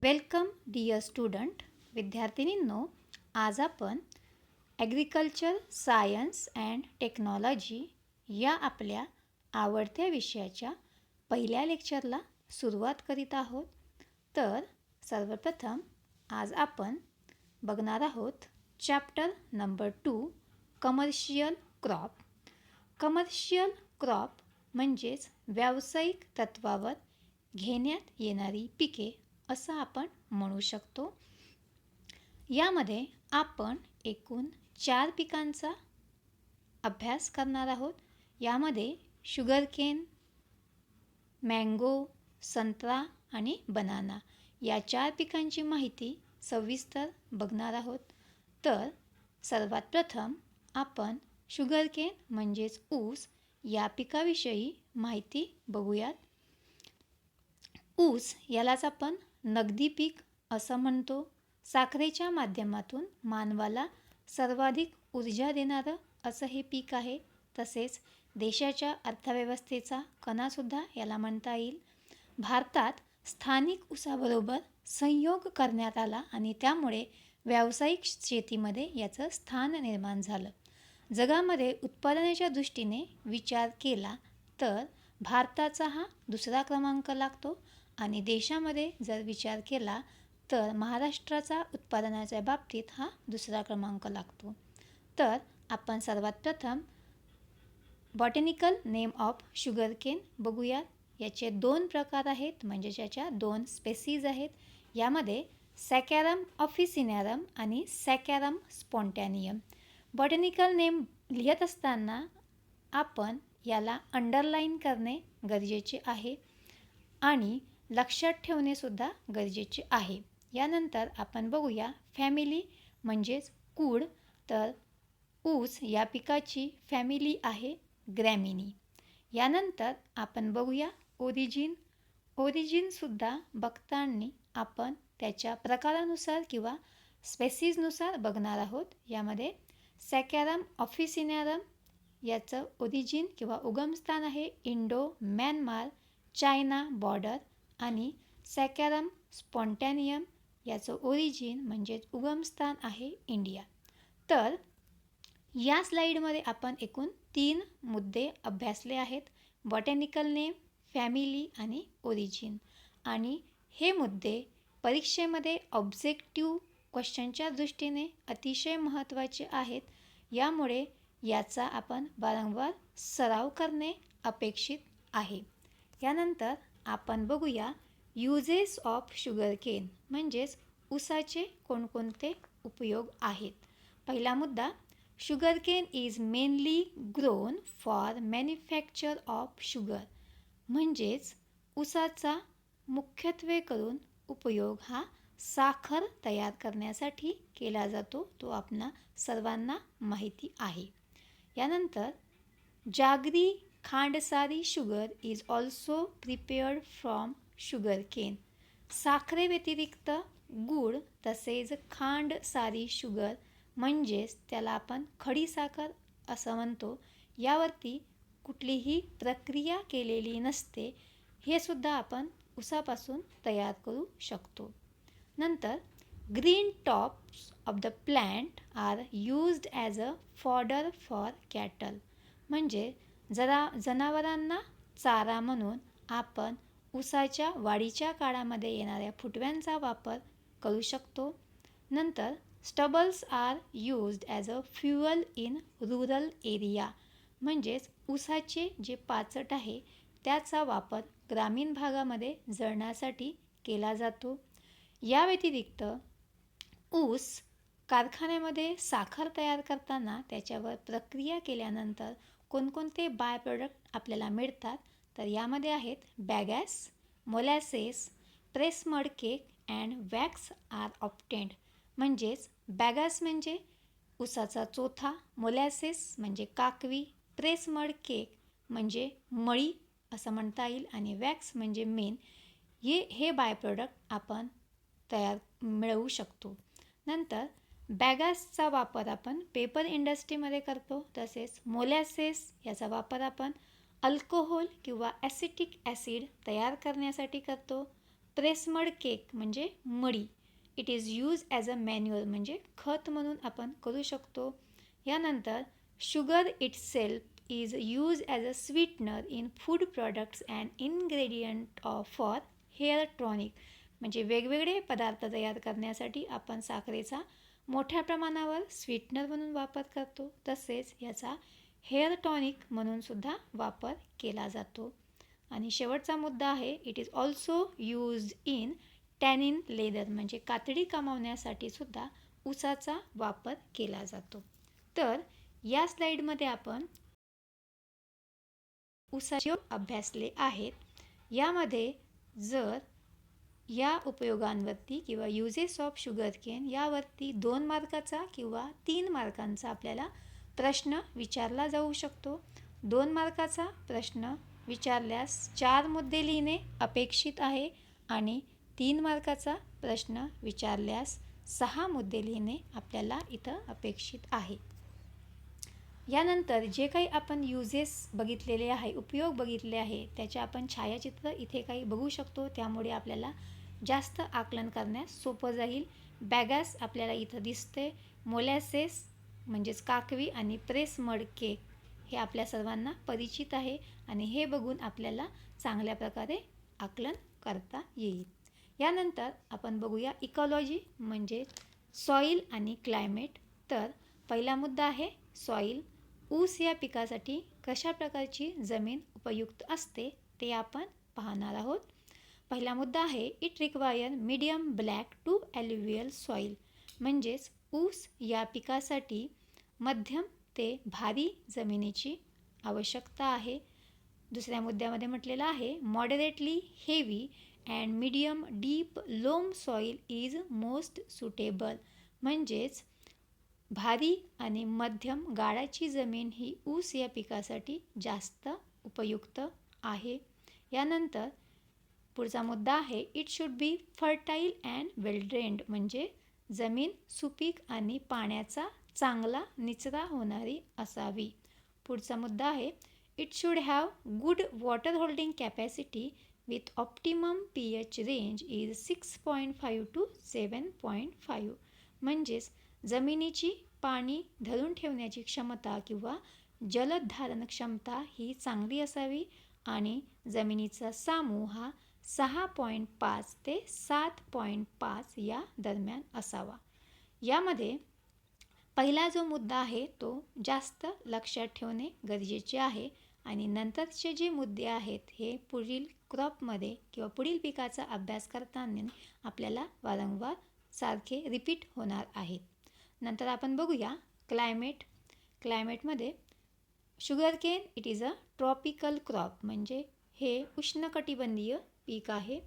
Welcome dear student. विद्यार्थिनींनो, आज आपण agriculture science and technology या आपल्या आवडत्या विषयाच्या पहिल्या लेक्चरला सुरुवात करीत आहोत. तर सर्वप्रथम आज आपण बघणार आहोत chapter number 2, commercial crop. Commercial crop म्हणजेच व्यावसायिक तत्वावर घेण्यात येणारी पिके असं आपण म्हणू शकतो. यामध्ये आपण एकूण 4 पिकांचा अभ्यास करणार आहोत. यामध्ये शुगरकेन, मँगो, संत्रा आणि बनाना या 4 पिकांची माहिती सविस्तर बघणार आहोत. तर सर्वात प्रथम आपण शुगरकेन म्हणजेच ऊस या पिकाविषयी माहिती बघूयात. ऊस यालाच आपण नगदी पीक असं म्हणतो. साखरेच्या माध्यमातून मानवाला सर्वाधिक ऊर्जा देणारं असं हे पीक आहे. तसेच देशाच्या अर्थव्यवस्थेचा कणासुद्धा याला म्हणता येईल. भारतात स्थानिक ऊसाबरोबर संयोग करण्यात आला आणि त्यामुळे व्यावसायिक शेतीमध्ये याचं स्थान निर्माण झालं. जगामध्ये उत्पादनाच्या दृष्टीने विचार केला तर भारताचा हा दुसरा क्रमांक लागतो आणि देशामध्ये जर विचार केला तर महाराष्ट्राचा उत्पादनाच्या बाबतीत हा दुसरा क्रमांक लागतो. तर आपण सर्वात प्रथम बॉटॅनिकल नेम ऑफ शुगरकेन बघूया. याचे 2 प्रकार आहेत, म्हणजे याच्या 2 स्पेसीज आहेत. यामध्ये सॅकॅरम ऑफिसिनॅरम आणि सॅकॅरम स्पॉन्टॅनियम. बॉटॅनिकल नेम लिहित असताना आपण याला अंडरलाईन करणे गरजेचे आहे आणि लक्षात ठेवणेसुद्धा गरजेचे आहे. यानंतर आपण बघूया फॅमिली म्हणजेच कूड. तर ऊस या पिकाची फॅमिली आहे ग्रॅमिनी. यानंतर आपण बघूया ओरिजिन. ओरिजिनसुद्धा बघताना आपण त्याच्या प्रकारानुसार किंवा स्पेसीजनुसार बघणार आहोत. यामध्ये सॅकॅरम ऑफिसिनॅरम याचं ओरिजिन किंवा उगमस्थान आहे इंडो म्यानमार चायना बॉर्डर आणि सॅकॅरम स्पॉन्टॅनियम याचं ओरिजिन म्हणजेच उगमस्थान आहे इंडिया. तर या स्लाईडमध्ये आपण एकूण 3 मुद्दे अभ्यासले आहेत: बॉटॅनिकल नेम, फॅमिली आणि ओरिजिन. आणि हे मुद्दे परीक्षेमध्ये ऑब्जेक्टिव्ह क्वेश्चनच्या दृष्टीने अतिशय महत्त्वाचे आहेत. यामुळे याचा आपण वारंवार सराव करणे अपेक्षित आहे. यानंतर आपण बघूया युजेस ऑफ शुगरकेन म्हणजेच ऊसाचे कोणकोणते उपयोग आहेत. पहिला मुद्दा, sugarcane is mainly grown for manufacture of sugar. म्हणजेच ऊसाचा मुख्यत्वे करून उपयोग हा साखर तयार करण्यासाठी केला जातो, तो आपणा सर्वांना माहिती आहे. यानंतर jaggery khandsari sugar is also prepared from sugarcane. साखरेव्यतिरिक्त गूळ तसेच खांडसारी शुगर म्हणजेच त्याला आपण खडीसाखर असं म्हणतो, यावरती कुठलीही प्रक्रिया केलेली नसते. हे सुद्धा आपण ऊसापासून तयार करू शकतो. नंतर green tops of the plant are used as a fodder for cattle. म्हणजे जनावरांना चारा म्हणून आपण ऊसाच्या वाढीच्या काळामध्ये येणाऱ्या फुटव्यांचा वापर करू शकतो. नंतर stubbles are used as a fuel in rural area. म्हणजेच ऊसाचे जे पाचट आहे त्याचा वापर ग्रामीण भागामध्ये जळण्यासाठी केला जातो. या व्यतिरिक्त ऊस कारखान्यामध्ये साखर तयार करताना त्याच्यावर प्रक्रिया केल्यानंतर कोणकोणते बाय प्रोडक्ट आपल्याला मिळतात, तर यामध्ये आहेत bagasse, molasses, press mud cake and wax are obtained. म्हणजेच बॅगॅस म्हणजे ऊसाचा चोथा, मोलॅसेस म्हणजे काकवी, प्रेस मड केक म्हणजे मळी असं म्हणता येईल आणि वॅक्स म्हणजे मेण. हे बाय प्रोडक्ट आपण मिळवू शकतो. नंतर बॅगॅसचा वापर आपण पेपर इंडस्ट्रीमध्ये करतो. तसेच मोलॅसेस याचा वापर आपण अल्कोहोल किंवा ॲसिटिक ॲसिड तयार करण्यासाठी करतो. प्रेसमड केक म्हणजे मडी. It is use as a manual म्हणजे खत म्हणून आपण करू शकतो. यानंतर sugar itself is use as a sweetener in food products and ingredient for hair tonic म्हणजे वेगवेगळे पदार्थ तयार करण्यासाठी आपण साखरेचा मोठ्या प्रमाणावर स्वीटनर म्हणून वापर करतो. तसेच याचा हेअर टॉनिक म्हणून सुद्धा वापर केला जातो. आणि शेवटचा मुद्दा आहे it is also used in tannin leather म्हणजे कातडी कमावण्यासाठी सुद्धा ऊसाचा वापर केला जातो. तर या स्लाईडमध्ये आपण ऊसाचे अभ्यासले आहेत. यामध्ये जर या उपयोगांवरती किंवा युजेस ऑफ शुगरकेन यावरती 2 मार्काचा किंवा 3 मार्कांचा आपल्याला प्रश्न विचारला जाऊ शकतो. 2 मार्काचा प्रश्न विचारल्यास 4 मुद्दे लिहिणे अपेक्षित आहे आणि 3 मार्काचा प्रश्न विचारल्यास 6 मुद्दे लिहिणे आपल्याला इथं अपेक्षित आहे. यानंतर जे काही आपण युजेस बघितलेले आहे, उपयोग बघितले आहे, त्याचे आपण छायाचित्र इथे काही बघू शकतो. त्यामुळे आपल्याला जास्त आकलन करण्यास सोपं जाईल. बॅगास आपल्याला इथं दिसते. मोलॅसेस म्हणजेच काकवी आणि प्रेस मड केक हे आपल्या सर्वांना परिचित आहे आणि हे बघून आपल्याला चांगल्या प्रकारे आकलन करता येईल. यानंतर आपण बघूया इकॉलॉजी म्हणजे सॉईल आणि क्लायमेट. तर पहिला मुद्दा आहे सॉईल. ऊस या पिकासाठी कशा प्रकारची जमीन उपयुक्त असते ते आपण पाहणार आहोत. पहिला मुद्दा आहे it require medium black to alluvial soil म्हणजेच ऊस या पिकासाठी मध्यम ते भारी जमिनीची आवश्यकता आहे. दुसऱ्या मुद्द्यामध्ये म्हटलेलं आहे moderately heavy and medium deep loam soil is most suitable म्हणजेच भारी आणि मध्यम गाळाची जमीन ही ऊस या पिकासाठी जास्त उपयुक्त आहे. यानंतर पुढचा मुद्दा आहे it should be fertile and well drained म्हणजे जमीन सुपीक आणि पाण्याचा चांगला निचरा होणारी असावी. पुढचा मुद्दा आहे it should have good water holding capacity with optimum pH range is 6.5 to 7.5 म्हणजेच जमिनीची पाणी धरून ठेवण्याची क्षमता किंवा जलद धारण क्षमता ही चांगली असावी आणि जमिनीचा सामू हा 6.5 ते 7.5 या दरम्यान असावा. यामध्ये पहिला जो मुद्दा आहे तो जास्त लक्षात ठेवणे गरजेचे आहे आणि नंतरचे जे मुद्दे आहेत हे पुढील क्रॉपमध्ये किंवा पुढील पिकाचा अभ्यास करताना आपल्याला वारंवार सारखे रिपीट होणार आहेत. नंतर आपण बघूया क्लायमेट. क्लायमेटमध्ये sugarcane it is a tropical crop म्हणजे हे उष्णकटिबंधीय पीक आहे.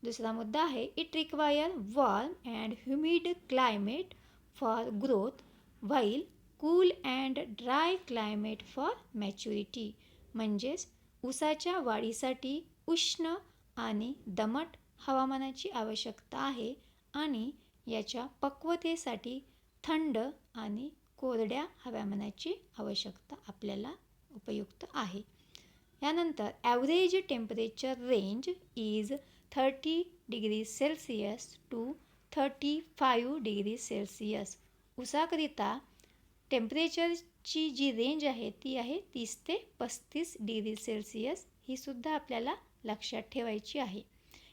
दुसरा मुद्दा आहे it require warm and humid climate for growth while cool and dry climate for maturity म्हणजेच ऊसाच्या वाढीसाठी उष्ण आणि दमट हवामानाची आवश्यकता आहे आणि याच्या पक्वतेसाठी थंड आणि कोरड्या हवामानाची आवश्यकता आपल्याला उपयुक्त आहे. यानंतर average temperature range is 30 degree Celsius to 35 degree Celsius. ऊसाकरिता टेम्परेचरची जी रेंज आहे ती आहे 30 ते 35 डिग्री सेल्सिअस. ही सुद्धा आपल्याला लक्षात ठेवायची आहे.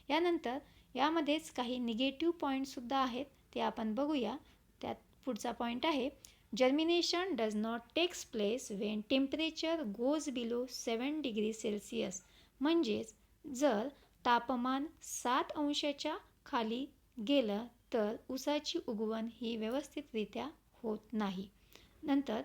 यानंतर यामध्येच काही निगेटिव्ह पॉईंटसुद्धा आहेत ते आपण बघूया. त्यात पुढचा पॉईंट आहे germination does not takes place when temperature goes below 7 degree Celsius म्हणजेच जर तापमान 7 अंशाच्या खाली गेलं तर ऊसाची उगवण ही व्यवस्थितरित्या होत नाही. नंतर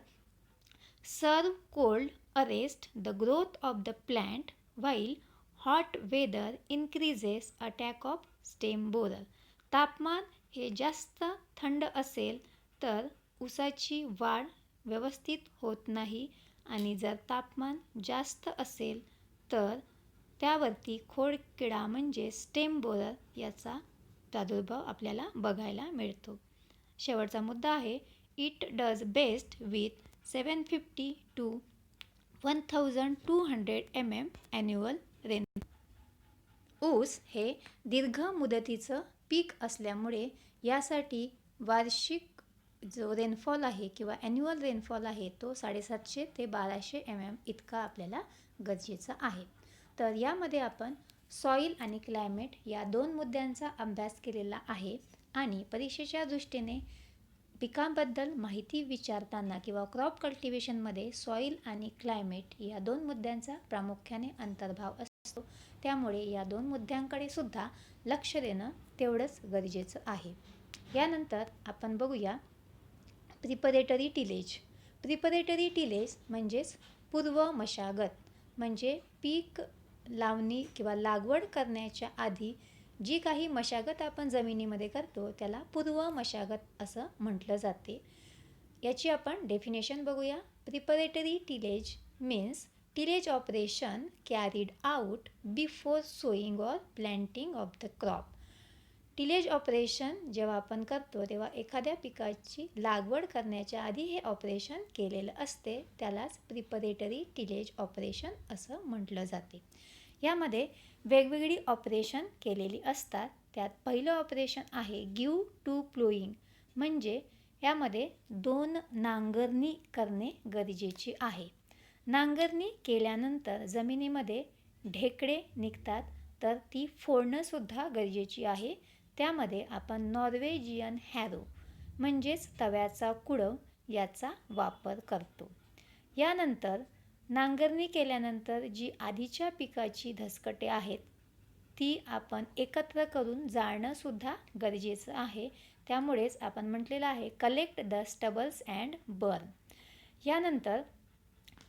severe cold arrest the growth of the plant while hot weather increases attack of stem borer. तापमान हे जास्त थंड असेल तर ऊसाची वाढ व्यवस्थित होत नाही आणि जर तापमान जास्त असेल तर त्यावरती खोडकिडा म्हणजे स्टेम बोरर याचा प्रादुर्भाव आपल्याला बघायला मिळतो. शेवटचा मुद्दा आहे it does best with 750 to 1200 mm annual rain. ऊस हे दीर्घ मुदतीचं पीक असल्यामुळे यासाठी वार्षिक जो रेनफॉल आहे किंवा ॲन्युअल रेनफॉल आहे तो 750 ते 1200 mm इतका आपल्याला गरजेचा आहे. तर यामध्ये आपण सॉईल आणि क्लायमेट या 2 मुद्द्यांचा अभ्यास केलेला आहे आणि परीक्षेच्या दृष्टीने पिकांबद्दल माहिती विचारताना किंवा क्रॉप कल्टिवेशनमध्ये सॉईल आणि क्लायमेट या 2 मुद्द्यांचा प्रामुख्याने अंतर्भाव असतो. त्यामुळे या 2 मुद्द्यांकडे सुद्धा लक्ष देणं तेवढंच गरजेचं आहे. यानंतर आपण बघूया प्रिपरेटरी टिलेज. प्रिपरेटरी टिलेज म्हणजेच पूर्व मशागत, म्हणजे पीक लावणी किंवा लागवड करण्याच्या आधी जी काही मशागत आपण जमिनीमध्ये करतो त्याला पूर्व मशागत असं म्हटलं जाते. याची आपण डेफिनेशन बघूया. Preparatory tillage means tillage operation carried out before sowing or planting of the crop. Tillage operation जेव्हा आपण करतो तेव्हा एखाद्या पिकाची लागवड करण्याच्या आधी हे ऑपरेशन केलेलं असते, त्यालाच प्रिपरेटरी टिलेज ऑपरेशन असं म्हटलं जाते. यामध्ये वेगवेगळी ऑपरेशन केलेली असतात. त्यात पहिलं ऑपरेशन आहे गिव्ह टू प्लोईंग, म्हणजे यामध्ये 2 नांगरणी करणे गरजेची आहे. नांगरणी केल्यानंतर जमिनीमध्ये ढेकळे निघतात, तर ती फोडणंसुद्धा गरजेची आहे. त्यामध्ये आपण नॉर्वेजियन हॅरो म्हणजेच तव्याचा कुडव याचा वापर करतो. यानंतर नांगरणी केल्यानंतर जी आधीच्या पिकाची धसकटे आहेत ती आपण एकत्र करून जाळणंसुद्धा गरजेचं आहे. त्यामुळेच आपण म्हटलेलं आहे collect the stubbles and burn. यानंतर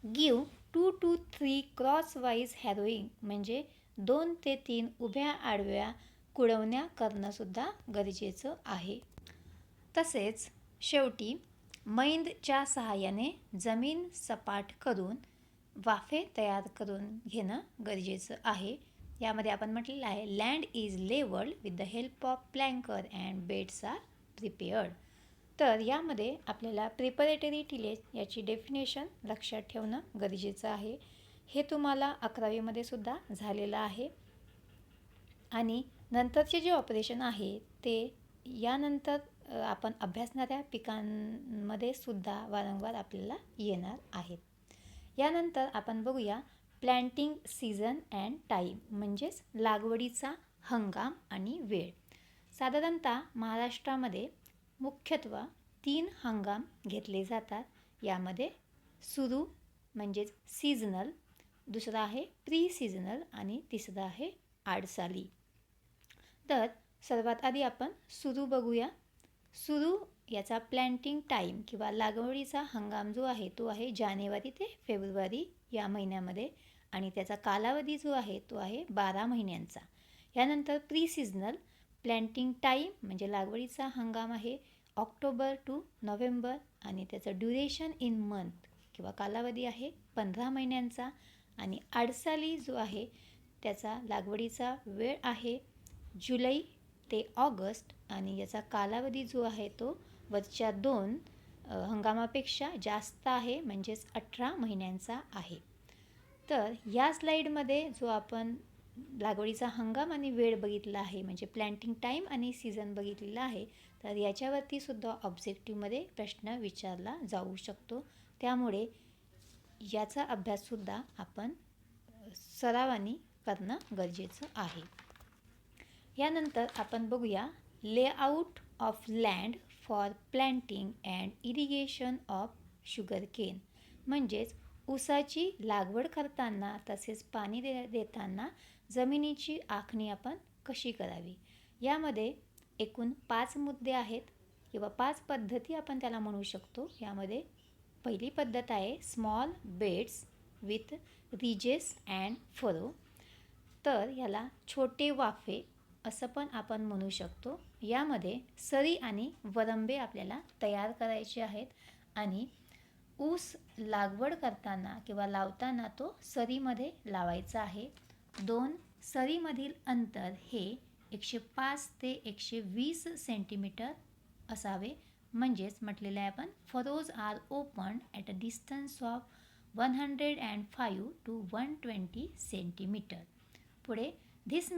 गिव्ह 2 to 3 क्रॉसवाईज हॅरोईंग, म्हणजे 2 ते 3 उभ्या आडव्या कुळवण्या करणंसुद्धा गरजेचं आहे. तसेच शेवटी मैंदच्या सहाय्याने जमीन सपाट करून वाफे तयार करून घेणं गरजेचं आहे. यामध्ये आपण म्हटलेलं आहे land is levelled with the help of planker and beds are prepared. तर यामध्ये आपल्याला प्रिपरेटरी टिलेज याची डेफिनेशन लक्षात ठेवणं गरजेचं आहे. हे तुम्हाला 11वीमध्ये सुद्धा झालेलं आहे आणि नंतरचे जे ऑपरेशन आहे ते यानंतर आपण अभ्यासणाऱ्या पिकांमध्ये सुद्धा वारंवार आपल्याला येणार आहेत. यानंतर आपण बघूया प्लॅन्टिंग सीझन अँड टाईम, म्हणजेच लागवडीचा हंगाम आणि वेळ. साधारणतः महाराष्ट्रामध्ये मुख्यत्वे 3 हंगाम घेतले जातात. यामध्ये सुरू म्हणजेच सीझनल, दुसरा आहे प्री सीझनल आणि तिसरा आहे आडसाली. तर सर्वात आधी आपण सुरू बघूया. सुरू याचा प्लॅन्टिंग टाईम किंवा लागवडीचा हंगाम जो आहे तो आहे जानेवारी ते फेब्रुवारी या महिन्यामध्ये आणि त्याचा कालावधी जो आहे तो आहे 12 महिन्यांचा. यानंतर प्री सीझनल प्लॅन्टिंग टाईम म्हणजे लागवडीचा हंगाम आहे ऑक्टोबर टू नोव्हेंबर आणि त्याचं ड्युरेशन इन मंथ किंवा कालावधी आहे 15 महिन्यांचा. आणि आडसाली जो आहे त्याचा लागवडीचा वेळ आहे जुलै ते ऑगस्ट आणि याचा कालावधी जो आहे तो वरच्या 2 हंगामापेक्षा जास्त आहे, म्हणजेच 18 महिन्यांचा आहे. तर या स्लाईडमध्ये जो आपण लागवडीचा हंगाम आणि वेळ बघितला आहे म्हणजे प्लॅन्टिंग टाईम आणि सीझन बघितलेला आहे, तर याच्यावरती सुद्धा ऑब्जेक्टिव्हमध्ये प्रश्न विचारला जाऊ शकतो. त्यामुळे याचा अभ्याससुद्धा आपण सरावाने करणं गरजेचं आहे. यानंतर आपण बघूया layout of land for planting and irrigation of sugarcane, म्हणजेच ऊसाची लागवड करताना तसेच पाणी देताना जमिनीची आखणी आपण कशी करावी. यामध्ये एकूण 5 मुद्दे आहेत किंवा 5 पद्धती आपण त्याला म्हणू शकतो. यामध्ये पहिली पद्धत आहे small beds with ridges and furrow, तर याला छोटे वाफे असं पण आपण म्हणू शकतो. यामध्ये सरी आणि वरंबे आपल्याला तयार करायचे आहेत आणि ऊस लागवड करताना किंवा लावताना तो सरीमध्ये लावायचा आहे. 2 सरीमधील अंतर हे 105 ते 120 सेंटीमीटर असावे, म्हणजेच म्हटलेलं आहे आपण furrows are open at a distance of 105 to 120 centimetre. पुढे this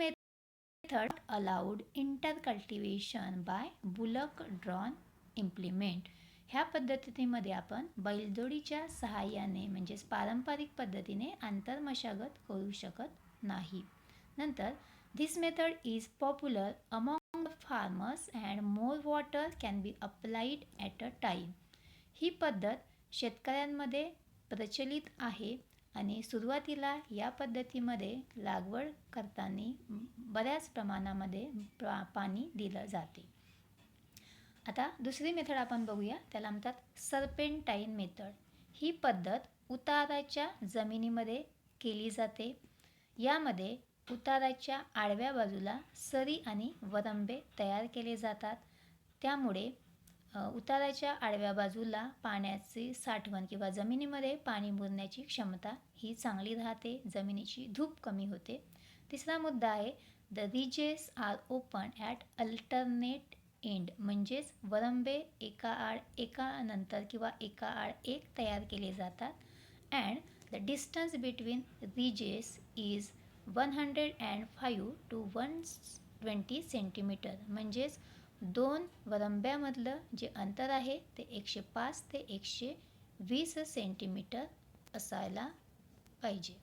method allowed intercultivation by bullock drawn implement. ह्या पद्धतीमध्ये आपण बैलजोडीच्या सहाय्याने म्हणजेच पारंपरिक पद्धतीने आंतरमशागत करू शकत नाही. नंतर this method is popular among farmers and more water can be applied at a time. ही पद्धत शेतकऱ्यांमध्ये प्रचलित आहे आणि सुरुवातीला या पद्धतीमध्ये लागवड करताना बऱ्याच प्रमाणामध्ये पाणी दिलं जाते. आता दुसरी मेथड आपण बघूया, त्याला म्हणतात सर्पेंटाईन मेथड. ही पद्धत उताराच्या जमिनीमध्ये केली जाते. यामध्ये उताराच्या आडव्या बाजूला सरी आणि वरंबे तयार केले जातात. त्यामुळे उताराच्या आडव्या बाजूला पाण्याची साठवण किंवा जमिनीमध्ये पाणी मुरण्याची क्षमता ही चांगली राहते, जमिनीची धूप कमी होते. तिसरा मुद्दा आहे the ridges are open at alternate end, म्हणजेच वरंबे एका आड एका नंतर किंवा एका आड एक तयार केले जातात. And the distance between ridges is 105 to 120 centimetre, म्हणजेच दोन वरंब्यामधलं जे अंतर आहे ते 105 ते 120 सेंटीमीटर असायला पाहिजे.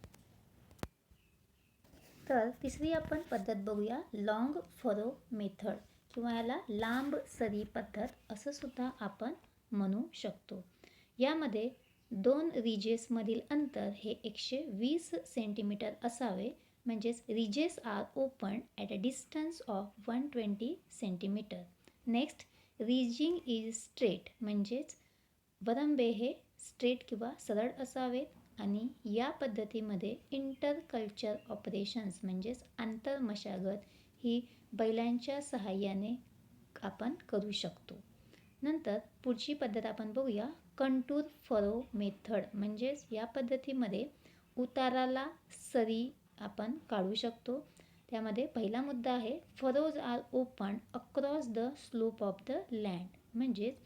तर तिसरी आपण पद्धत बघूया, लॉंग फरो मेथड किंवा याला लांब सरी पद्धत असं सुद्धा आपण म्हणू शकतो. यामध्ये दोन रिजेसमधील अंतर हे 120 सेंटीमीटर असावे, म्हणजेच ridges are open at a distance of 120 centimetre. Next, ridging is straight, म्हणजेच वरंबे हे स्ट्रेट किंवा सरळ असावेत आणि या पद्धतीमध्ये इंटरकल्चर ऑपरेशन्स म्हणजेच आंतरमशागत ही बैलांच्या सहाय्याने आपण करू शकतो. नंतर पुढची पद्धत आपण बघूया, कंटूर फरो मेथड, म्हणजेच या पद्धतीमध्ये उताराला सरी आपण काढू शकतो. त्यामध्ये पहिला मुद्दा आहे furrows are open across the slope of the land, म्हणजेच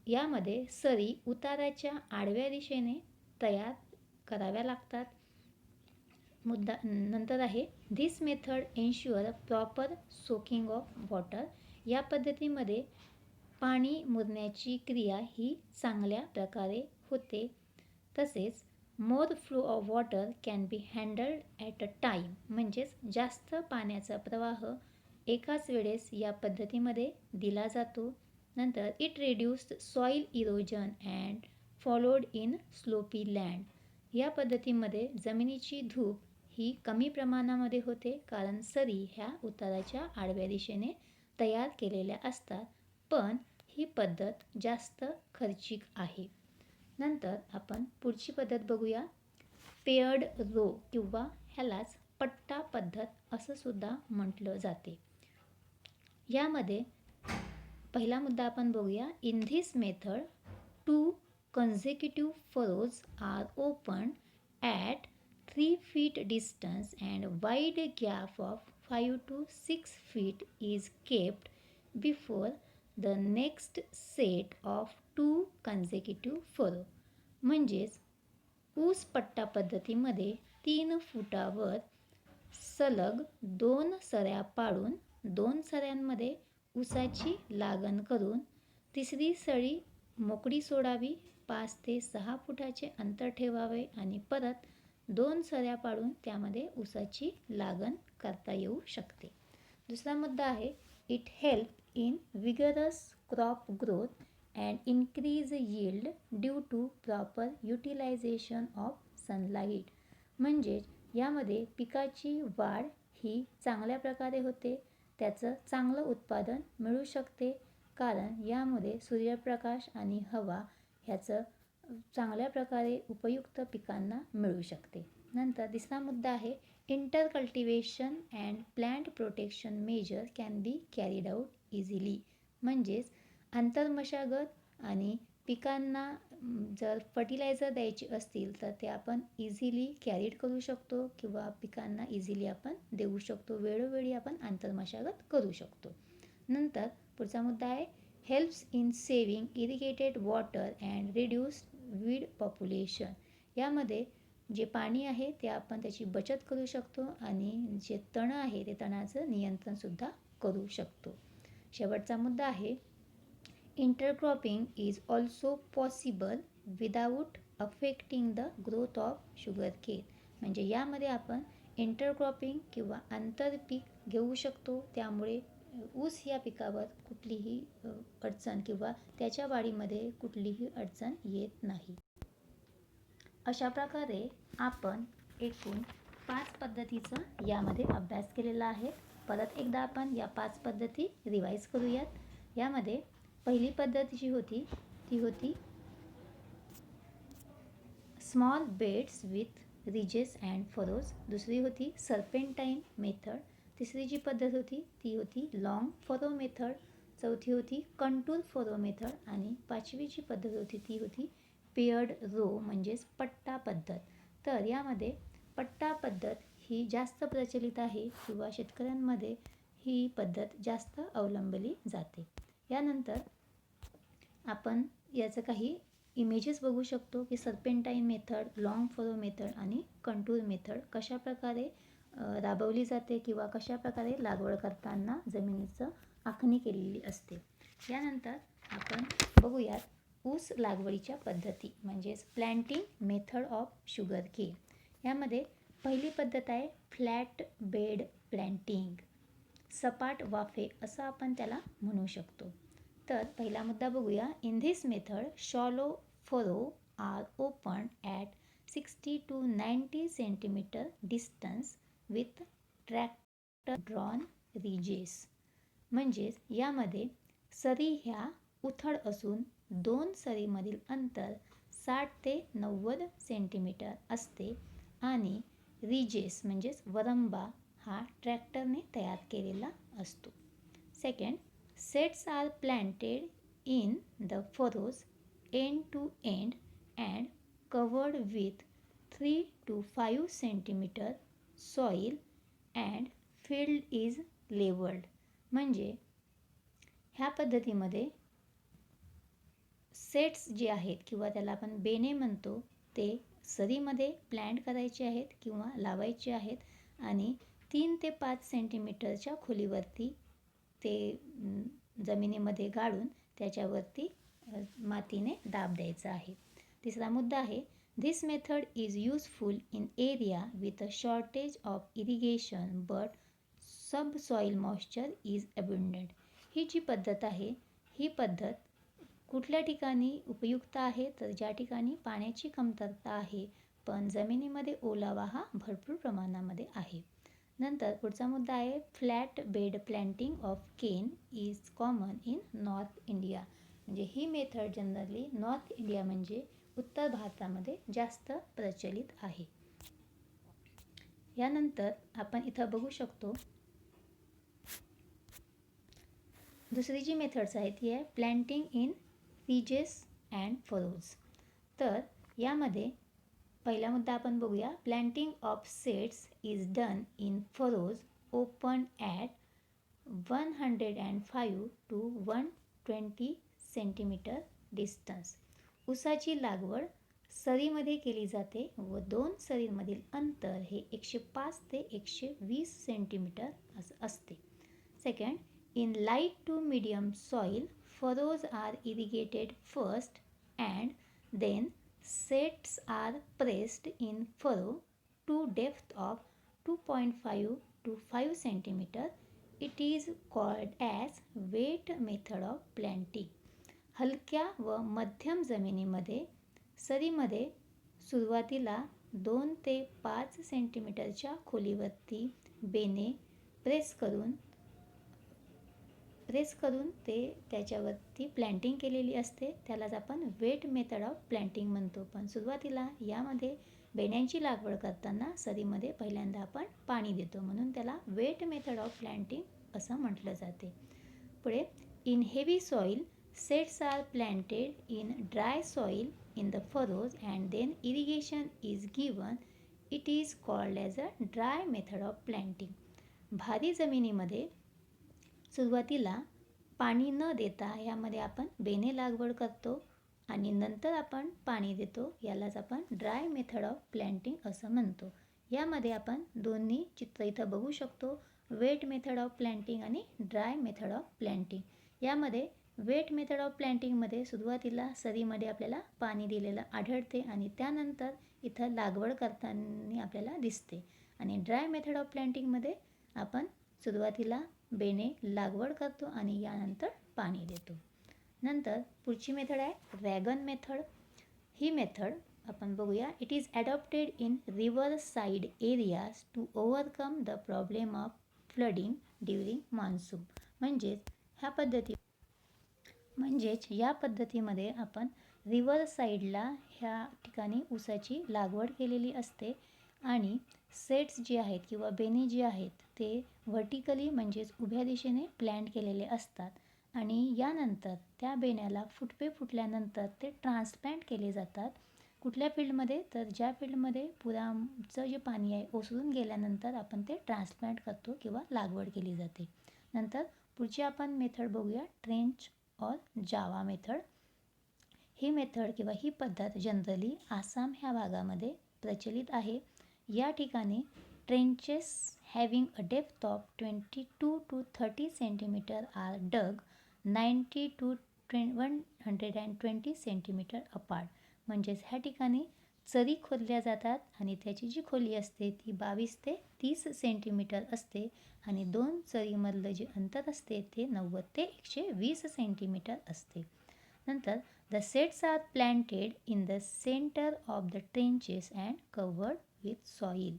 यामध्ये सरी उताराच्या आडव्या दिशेने तयार कराव्या लागतात. मुद्दा नंतर आहे this method ensure proper soaking of water. या पद्धतीमध्ये पाणी मुरण्याची क्रिया ही चांगल्या प्रकारे होते. तसेच more flow of water can be handled at a time, म्हणजेच जास्त पाण्याचा प्रवाह एकाच वेळेस या पद्धतीमध्ये दिला जातो. नंतर it reduced soil erosion and followed in sloppy land. या पद्धतीमध्ये जमिनीची धूप ही कमी प्रमाणामध्ये होते, कारण सरी ह्या उताराच्या आडव्या दिशेने तयार केलेल्या असतात, पण ही पद्धत जास्त खर्चिक आहे. नंतर आपण पुढची पद्धत बघूया, पेयर्ड रो किंवा ह्यालाच पट्टा पद्धत असं सुद्धा म्हटलं जाते. यामध्ये पहिला मुद्दा आपण बघूया, in this method 2 consecutive furrows are opened at 3 feet distance and wide gap of 5 to 6 feet is kept before the next set of 2 consecutive furrow. म्हणजेच ऊस पट्टा पद्धतीमध्ये 3 फुटावर सलग 2 सऱ्या पाडून 2 सऱ्यांमध्ये ऊसाची लागण करून तिसरी सळी मोकळी सोडावी, 5 ते 6 फुटाचे अंतर ठेवावे आणि परत 2 सऱ्या पाडून त्यामध्ये ऊसाची लागण करता येऊ शकते. दुसरा मुद्दा आहे it help in vigorous crop growth and increase yield due to proper utilisation of sunlight. म्हणजेच यामध्ये पिकाची वाढ ही चांगल्या प्रकारे होते, त्याचं चांगलं उत्पादन मिळू शकते, कारण यामध्ये सूर्यप्रकाश आणि हवा ह्याचं चांगल्या प्रकारे उपयुक्त पिकांना मिळू शकते. नंतर तिसरा मुद्दा आहे intercultivation and plant protection measure can be carried out easily. म्हणजेच आंतरमशागत आणि पिकांना जर फर्टिलायझर द्यायचे असतील तर ते आपण इझिली कॅरीड करू शकतो किंवा पिकांना इझिली आपण देऊ शकतो, वेळोवेळी आपण आंतरमशागत करू शकतो. नंतर पुढचा मुद्दा आहे helps in saving irrigated water and reduce weed population. यामध्ये जे पाणी आहे ते आपण त्याची बचत करू शकतो आणि जे तण आहे ते तणाचं नियंत्रणसुद्धा करू शकतो. शेवटचा मुद्दा आहे, intercropping is also possible without affecting the growth of sugarcane. म्हणजे यामध्ये आपण इंटरक्रॉपिंग किंवा आंतरपीक घेऊ शकतो, त्यामुळे ऊस या पिकावर कुठलीही अडचण किंवा त्याच्या वाढीमध्ये कुठलीही अडचण येत नाही. अशा प्रकारे आपण एकूण 5 पद्धतीचा यामध्ये अभ्यास केलेला आहे. परत एकदा आपण या 5 पद्धती रिवाईज करूयात. यामध्ये पहिली पद्धत जी होती ती होती small beds with ridges and Feroz. दुसरी होती सर्पेंटाईन मेथड. तिसरी जी पद्धत होती ती होती लॉंग फरो मेथड. चौथी होती कंटूर फरो मेथड आणि पाचवी जी पद्धत होती ती होती पेयर्ड रो म्हणजेच पट्टा पद्धत. तर यामध्ये पट्टा पद्धत ही जास्त प्रचलित आहे किंवा शेतकऱ्यांमध्ये ही पद्धत जास्त अवलंबली जाते. यानंतर आपण याचं काही इमेजेस बघू शकतो की सर्पेंटाईन मेथड, लॉंग फरो मेथड आणि कंटूर मेथड कशा प्रकारे राबवली जाते किंवा कशा प्रकारे लागवड करताना जमिनीचं आखणी केलेली असते. यानंतर आपण बघूयात ऊस लागवडीच्या पद्धती म्हणजेच प्लॅन्टिंग मेथड ऑफ शुगरकेन. यामध्ये पहिली पद्धत आहे फ्लॅट बेड प्लॅन्टिंग. सपाट वाफे असं आपण त्याला म्हणू शकतो. तर पहिला मुद्दा बघूया. In this method shallow furrow are open at 60 to 90 centimetre distance with tractor drawn ridges. म्हणजेच यामध्ये सरी ह्या उथळ असून दोन सरीमधील अंतर 60 ते 90 सेंटीमीटर असते आणि रिजेस म्हणजेच वरंबा हा ट्रॅक्टरने तयार केलेला असतो. Second, sets are planted in the furrows end to end and covered with 3 to 5 centimetre soil and field is levelled. म्हणजे ह्या पद्धतीमध्ये सेट्स जे आहेत किंवा त्याला आपण बेने म्हणतो ते सरीमध्ये प्लॅन्ट करायचे आहेत किंवा लावायचे आहेत आणि 3 ते 5 सेंटीमीटरच्या खोलीवरती ते जमिनीमध्ये गाडून त्याच्यावरती मातीने दाब द्यायचा आहे. तिसरा मुद्दा आहे this method is useful in area with a shortage of irrigation but subsoil moisture is abundant. ही जी पद्धत आहे ही पद्धत कुठल्या ठिकाणी उपयुक्त आहे तर ज्या ठिकाणी पाण्याची कमतरता आहे पण जमिनीमध्ये ओलावा हा भरपूर प्रमाणामध्ये आहे. नंतर पुढचा मुद्दा आहे flat bed planting of cane is common in north India. म्हणजे ही मेथड जनरली नॉर्थ इंडिया म्हणजे उत्तर भारतामध्ये जास्त प्रचलित आहे. यानंतर आपण इथं बघू शकतो दुसरी जी मेथड्स आहे ती आहे planting in ridges and Feroz. तर यामध्ये पहिला मुद्दा आपण बघूया. Planting of sets is done in Feroz open at 105 to 120 centimetre distance. ऊसाची लागवड सरीमध्ये केली जाते व दोन सरींमधील अंतर हे 105 ते 120 सेंटीमीटर असं असते. Second, in light to medium soil furrows are irrigated first and then sets are pressed in furrow to depth of 2.5 to 5 centimeter. It is called as wet method of planting. हलक्या व मध्यम जमिनीमध्ये सरीमध्ये सुरुवातीला 2 ते 5 सेंटीमीटरच्या खोलीवरती बेने press करून ते त्याच्यावरती प्लॅन्टिंग केलेली असते. त्यालाच आपण वेट मेथड ऑफ प्लॅन्टिंग म्हणतो. पण सुरुवातीला यामध्ये बेण्यांची लागवड करताना सरीमध्ये पहिल्यांदा आपण पाणी देतो म्हणून त्याला वेट मेथड ऑफ प्लॅन्टिंग असं म्हटलं जाते. पुढे in heavy soil sets are planted in dry soil in the furrows and then irrigation is given. It is called as a dry method of planting. भारी जमिनीमध्ये सुरुवातीला पाणी न देता यामध्ये आपण बेने लागवड करतो आणि नंतर आपण पाणी देतो. यालाच आपण ड्राय मेथड ऑफ प्लॅन्टिंग असं म्हणतो. यामध्ये आपण दोन्ही चित्र इथं बघू शकतो, वेट मेथड ऑफ प्लॅन्टिंग आणि ड्राय मेथड ऑफ प्लॅन्टिंग. यामध्ये वेट मेथड ऑफ प्लॅन्टिंगमध्ये सुरुवातीला सरीमध्ये आपल्याला पाणी दिलेलं आढळते आणि त्यानंतर इथं लागवड करताना आपल्याला दिसते. आणि ड्राय मेथड ऑफ प्लॅन्टिंगमध्ये आपण सुरुवातीला बेणे लागवड करतो आणि यानंतर पाणी देतो. नंतर पुढची मेथड आहे वॅगन मेथड. ही मेथड आपण बघूया. It is adopted in river side areas to overcome the problem of flooding during monsoon. म्हणजेच या पद्धतीमध्ये आपण रिव्हर साईडला ह्या ठिकाणी ऊसाची लागवड केलेली असते आणि सेट्स जे आहेत किंवा बेने जे आहेत ते व्हर्टिकली म्हणजेच उभ्या दिशेने प्लॅन्ट केलेले असतात आणि यानंतर त्या बेण्याला फुटवे फुटल्यानंतर ते ट्रान्सप्लांट केले जातात. कुठल्या फील्डमध्ये? तर ज्या फील्डमध्ये पुराचं जे पाणी आहे ओसरून गेल्यानंतर आपण ते ट्रान्सप्लांट करतो किंवा लागवड केली जाते. नंतर पुढची आपण मेथड बघूया, ट्रेंच और जावा मेथड. ही मेथड किंवा ही पद्धत जनरली आसाम ह्या भागामध्ये प्रचलित आहे. या ठिकाणी trenches having a depth of 22 to 30 centimetre are dug 90 to 120 centimetre apart. म्हणजेच ह्या ठिकाणी चरी खोदल्या जातात आणि त्याची जी खोली असते ती 22 ते 30 सेंटीमीटर असते आणि दोन चरीमधलं जे अंतर असते ते 90 ते 120 सेंटीमीटर असते. नंतर the sets are planted in the centre of the trenches and covered with soil.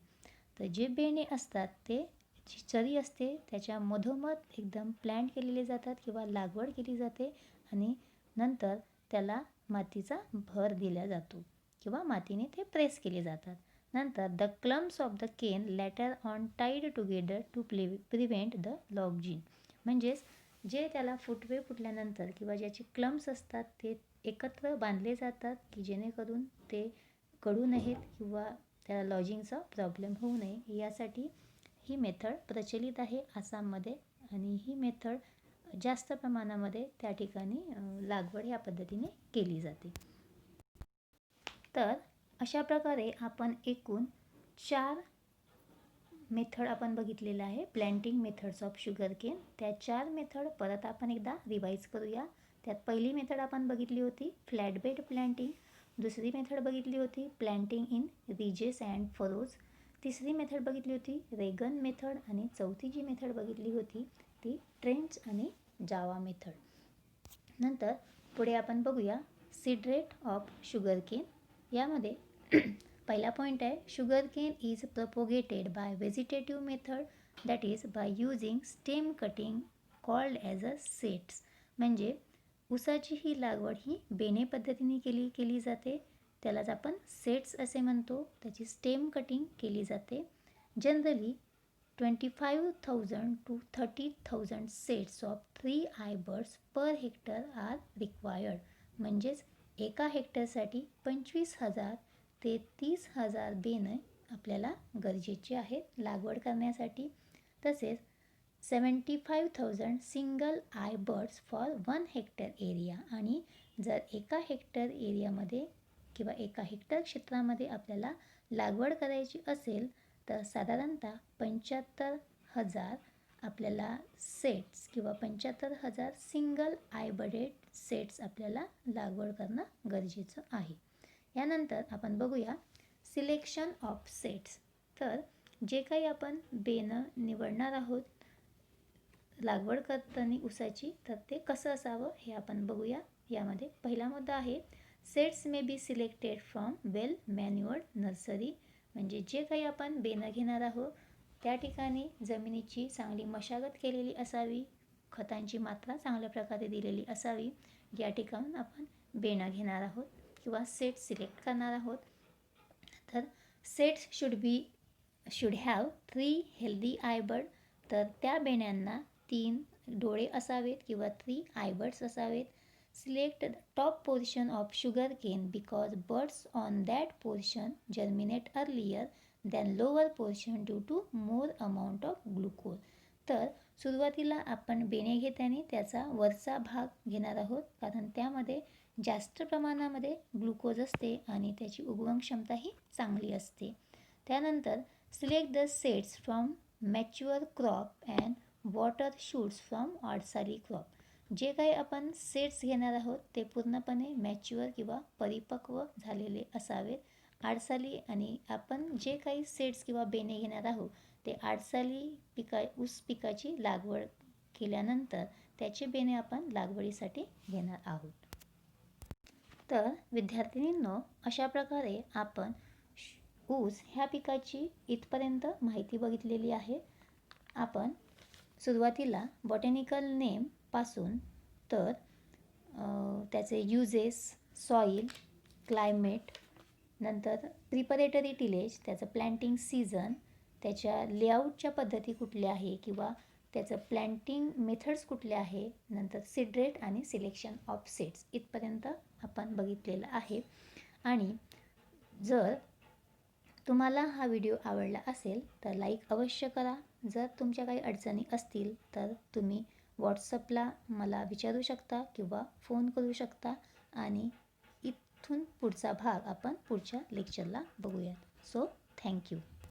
तर जे बेणे असतात ते जी चरी असते त्याच्या मधोमध एकदम प्लॅन्ट केलेले जातात किंवा लागवड केली जाते आणि नंतर त्याला मातीचा भर दिला जातो किंवा मातीने ते प्रेस केले जातात. नंतर the clumps of the cane later on tied together to prevent the lodging. म्हणजेच जे त्याला फुटवे फुटल्यानंतर किंवा ज्याचे क्लम्स असतात ते एकत्र बांधले जातात की जेणेकरून ते गळू नयेत किंवा त्याला लॉजिंगचा प्रॉब्लेम होऊ नये. यासाठी ही मेथड प्रचलित आहे आसाममध्ये आणि ही मेथड जास्त प्रमाणामध्ये त्या ठिकाणी लागवड ह्या पद्धतीने केली जाते. तर अशा प्रकारे आपण एकूण 4 मेथड आपण बघितलेलं आहे प्लॅन्टिंग मेथड्स ऑफ शुगरकेन. त्या 4 मेथड परत आपण एकदा रिवाईज करूया. त्यात पहिली मेथड आपण बघितली होती फ्लॅट बेड प्लॅन्टिंग. दुसरी मेथड बघितली होती planting in ridges and Feroz. तिसरी मेथड बघितली होती रेगन मेथड आणि चौथी जी मेथड बघितली होती ती ट्रेंच आणि जावा मेथड. नंतर पुढे आपण बघूया सीड रेट ऑफ शुगरकेन. यामध्ये पहिला पॉईंट आहे sugarcane is propagated by vegetative method that is by using stem cutting called as a sets. म्हणजे ऊसाची ही लागवड ही बेने पद्धतीने केली जाते, त्यालाच आपण सेट्स असे म्हणतो. त्याची स्टेम कटिंग केली जाते. Generally 25,000 to 30,000 sets of 3 eye buds per hectare are required. म्हणजेच एका हेक्टरसाठी 25,000 ते 30,000 बेनं आपल्याला गरजेचे आहेत लागवड करण्यासाठी. तसेच 75,000 single I birds for 1 hectare area. आणि जर एका हेक्टर एरियामध्ये किंवा एका हेक्टर क्षेत्रामध्ये आपल्याला लागवड करायची असेल तर साधारणतः 75,000 आपल्याला सेट्स किंवा 75,000 सिंगल आय बर्डेड सेट्स आपल्याला लागवड करणं गरजेचं आहे. यानंतर आपण बघूया सिलेक्शन ऑफ सेट्स. तर जे काही आपण बेनं निवडणार आहोत लागवड करताना ऊसाची तर ते कसं असावं हे आपण बघूया. यामध्ये पहिला मुद्दा आहे sets may be selected from well manured nursery. म्हणजे जे काही आपण बेनं घेणार आहोत त्या ठिकाणी जमिनीची चांगली मशागत केलेली असावी, खतांची मात्रा चांगल्या प्रकारे दिलेली असावी. या ठिकाणून आपण बेनं घेणार आहोत किंवा सेट सिलेक्ट करणार आहोत. तर सेट्स शुड हॅव 3 हेल्दी आयबर्ड. तर त्या बेण्यांना 3 डोळे असावेत किंवा 3 आयबर्ड्स असावेत. Select the top portion of sugar cane because buds on that portion germinate earlier than lower portion due to more amount of glucose. तर सुरुवातीला आपण बेणे घेताना त्याचा वरचा भाग घेणार आहोत, कारण त्यामध्ये जास्त प्रमाणामध्ये ग्लुकोज असते आणि त्याची उगवण क्षमताही चांगली असते. त्यानंतर select the sets from mature crop and water shoots from आडसाली क्रॉप. जे काही आपण सेट्स घेणार आहोत ते पूर्णपणे मॅच्युअर किंवा परिपक्व झालेले असावेत. आडसाली आणि आपण जे काही सेट्स किंवा बेणे घेणार आहोत ते आडसाली ऊस पिकाची लागवड केल्यानंतर त्याचे बेणे आपण लागवडीसाठी घेणार आहोत. तर विद्यार्थिनींनो, अशा प्रकारे आपण ऊस ह्या पिकाची इथपर्यंत माहिती बघितलेली आहे. आपण सुरुवातीला बॉटॅनिकल नेम पासून तर त्याचे युजेस, सॉईल, क्लायमेट, नंतर प्रिपरेटरी टिलेज, त्याचं प्लॅन्टिंग सीझन, त्याच्या लेआउटच्या पद्धती कुठल्या आहे किंवा त्याचं प्लॅन्टिंग मेथड्स कुठले आहे, नंतर सीड रेट आणि सिलेक्शन ऑफ सीड्स इथपर्यंत आपण बघितलेलं आहे. आणि जर तुम्हाला हा व्हिडिओ आवडला असेल तर लाईक अवश्य करा. जर तुमच्या काही अडचणी असतील तर तुम्ही व्हॉट्सअपला मला विचारू शकता किंवा फोन करू शकता आणि इथून पुढचा भाग आपण पुढच्या लेक्चरला बघूयात. So thank you.